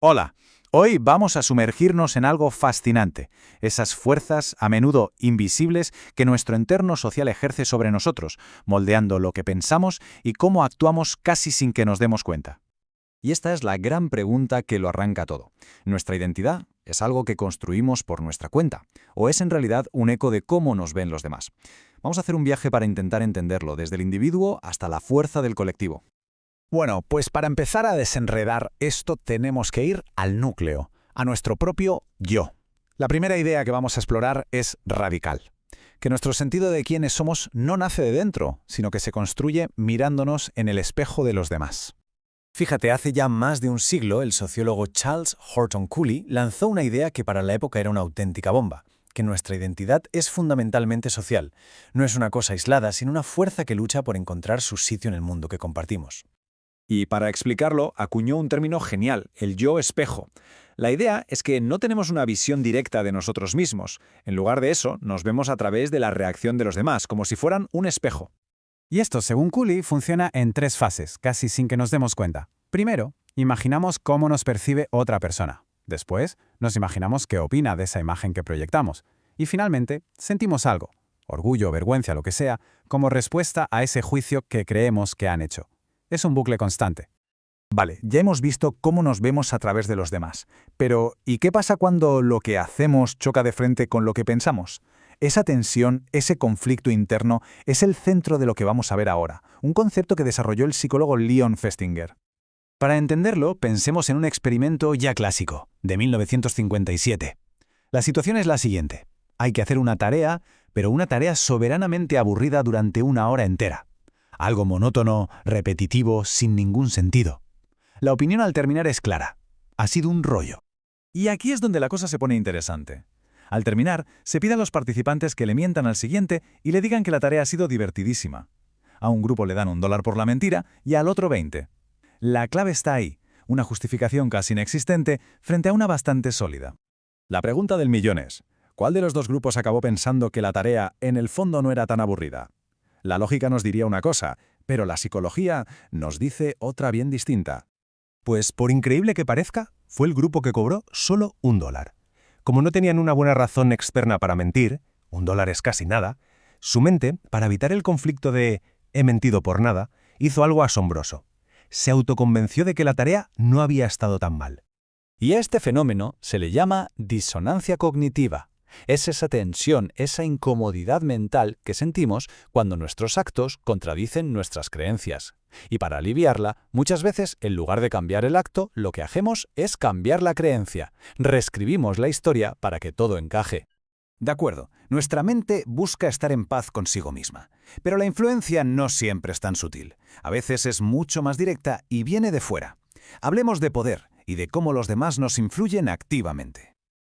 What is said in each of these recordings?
Hola, hoy vamos a sumergirnos en algo fascinante, esas fuerzas, a menudo invisibles, que nuestro entorno social ejerce sobre nosotros, moldeando lo que pensamos y cómo actuamos casi sin que nos demos cuenta. Y esta es la gran pregunta que lo arranca todo. ¿Nuestra identidad es algo que construimos por nuestra cuenta? ¿O es en realidad un eco de cómo nos ven los demás? Vamos a hacer un viaje para intentar entenderlo, desde el individuo hasta la fuerza del colectivo. Bueno, pues para empezar a desenredar esto tenemos que ir al núcleo, a nuestro propio yo. La primera idea que vamos a explorar es radical. Que nuestro sentido de quiénes somos no nace de dentro, sino que se construye mirándonos en el espejo de los demás. Fíjate, hace ya más de un siglo el sociólogo Charles Horton Cooley lanzó una idea que para la época era una auténtica bomba, que nuestra identidad es fundamentalmente social. No es una cosa aislada, sino una fuerza que lucha por encontrar su sitio en el mundo que compartimos. Y para explicarlo, acuñó un término genial, el yo espejo. La idea es que no tenemos una visión directa de nosotros mismos. En lugar de eso, nos vemos a través de la reacción de los demás, como si fueran un espejo. Y esto, según Cooley, funciona en tres fases, casi sin que nos demos cuenta. Primero, imaginamos cómo nos percibe otra persona. Después, nos imaginamos qué opina de esa imagen que proyectamos. Y finalmente, sentimos algo, orgullo, vergüenza, lo que sea, como respuesta a ese juicio que creemos que han hecho. Es un bucle constante. Vale, ya hemos visto cómo nos vemos a través de los demás. Pero, ¿y qué pasa cuando lo que hacemos choca de frente con lo que pensamos? Esa tensión, ese conflicto interno, es el centro de lo que vamos a ver ahora, un concepto que desarrolló el psicólogo Leon Festinger. Para entenderlo, pensemos en un experimento ya clásico, de 1957. La situación es la siguiente. Hay que hacer una tarea, pero una tarea soberanamente aburrida durante una hora entera. Algo monótono, repetitivo, sin ningún sentido. La opinión al terminar es clara. Ha sido un rollo. Y aquí es donde la cosa se pone interesante. Al terminar, se pide a los participantes que le mientan al siguiente y le digan que la tarea ha sido divertidísima. A un grupo le dan $1 por la mentira y al otro 20. La clave está ahí, una justificación casi inexistente frente a una bastante sólida. La pregunta del millón es, ¿cuál de los dos grupos acabó pensando que la tarea en el fondo no era tan aburrida? La lógica nos diría una cosa, pero la psicología nos dice otra bien distinta. Pues por increíble que parezca, fue el grupo que cobró solo $1. Como no tenían una buena razón externa para mentir, $1 es casi nada, su mente, para evitar el conflicto de «he mentido por nada», hizo algo asombroso. Se autoconvenció de que la tarea no había estado tan mal. Y a este fenómeno se le llama disonancia cognitiva. Es esa tensión, esa incomodidad mental que sentimos cuando nuestros actos contradicen nuestras creencias. Y para aliviarla, muchas veces, en lugar de cambiar el acto, lo que hacemos es cambiar la creencia. Reescribimos la historia para que todo encaje. De acuerdo, nuestra mente busca estar en paz consigo misma. Pero la influencia no siempre es tan sutil. A veces es mucho más directa y viene de fuera. Hablemos de poder y de cómo los demás nos influyen activamente.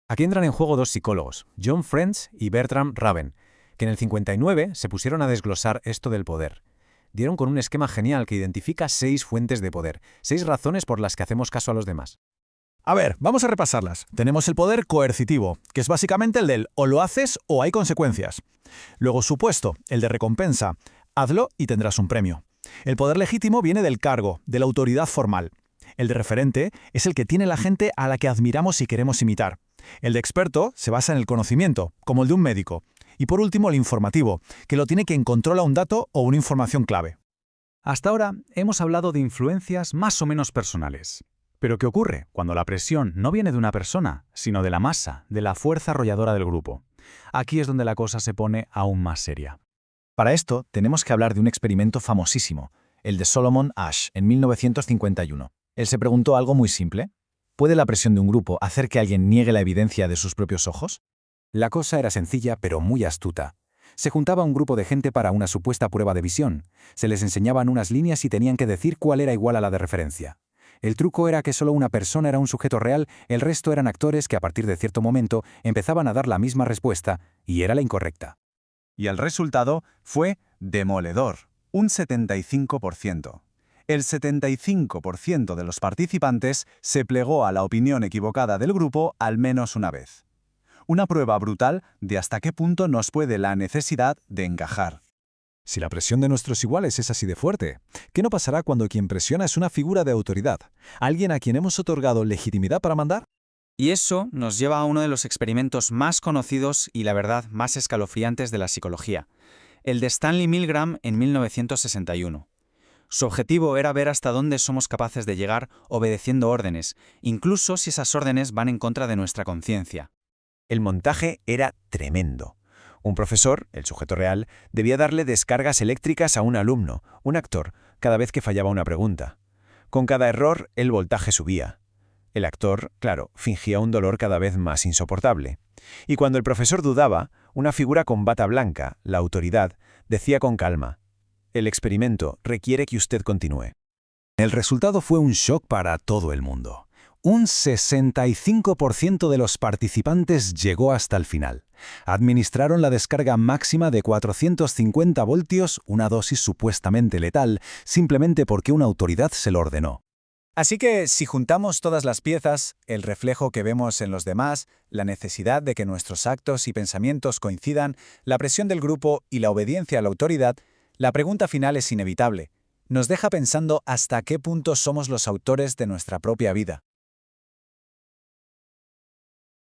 Aquí entran en juego dos psicólogos, John French y Bertram Raven, que en el 59 se pusieron a desglosar esto del poder. Dieron con un esquema genial que identifica 6 fuentes de poder, 6 razones por las que hacemos caso a los demás. A ver, vamos a repasarlas. Tenemos el poder coercitivo, que es básicamente el del o lo haces o hay consecuencias. Luego supuesto, el de recompensa. Hazlo y tendrás un premio. El poder legítimo viene del cargo, de la autoridad formal. El de referente es el que tiene la gente a la que admiramos y queremos imitar. El de experto se basa en el conocimiento, como el de un médico. Y por último, el informativo, que lo tiene quien controla un dato o una información clave. Hasta ahora hemos hablado de influencias más o menos personales. Pero ¿qué ocurre cuando la presión no viene de una persona, sino de la masa, de la fuerza arrolladora del grupo? Aquí es donde la cosa se pone aún más seria. Para esto tenemos que hablar de un experimento famosísimo, el de Solomon Asch, en 1951. Él se preguntó algo muy simple. ¿Puede la presión de un grupo hacer que alguien niegue la evidencia de sus propios ojos? La cosa era sencilla, pero muy astuta. Se juntaba un grupo de gente para una supuesta prueba de visión. Se les enseñaban unas líneas y tenían que decir cuál era igual a la de referencia. El truco era que solo una persona era un sujeto real, el resto eran actores que a partir de cierto momento empezaban a dar la misma respuesta, y era la incorrecta. Y el resultado fue demoledor, un 75%. El 75% de los participantes se plegó a la opinión equivocada del grupo al menos una vez. Una prueba brutal de hasta qué punto nos puede la necesidad de encajar. Si la presión de nuestros iguales es así de fuerte, ¿qué no pasará cuando quien presiona es una figura de autoridad? ¿Alguien a quien hemos otorgado legitimidad para mandar? Y eso nos lleva a uno de los experimentos más conocidos y, la verdad, más escalofriantes de la psicología, el de Stanley Milgram en 1961. Su objetivo era ver hasta dónde somos capaces de llegar obedeciendo órdenes, incluso si esas órdenes van en contra de nuestra conciencia. El montaje era tremendo. Un profesor, el sujeto real, debía darle descargas eléctricas a un alumno, un actor, cada vez que fallaba una pregunta. Con cada error, el voltaje subía. El actor, claro, fingía un dolor cada vez más insoportable. Y cuando el profesor dudaba, una figura con bata blanca, la autoridad, decía con calma: «El experimento requiere que usted continúe». El resultado fue un shock para todo el mundo. Un 65% de los participantes llegó hasta el final. Administraron la descarga máxima de 450 voltios, una dosis supuestamente letal, simplemente porque una autoridad se lo ordenó. Así que, si juntamos todas las piezas, el reflejo que vemos en los demás, la necesidad de que nuestros actos y pensamientos coincidan, la presión del grupo y la obediencia a la autoridad, la pregunta final es inevitable. Nos deja pensando hasta qué punto somos los autores de nuestra propia vida.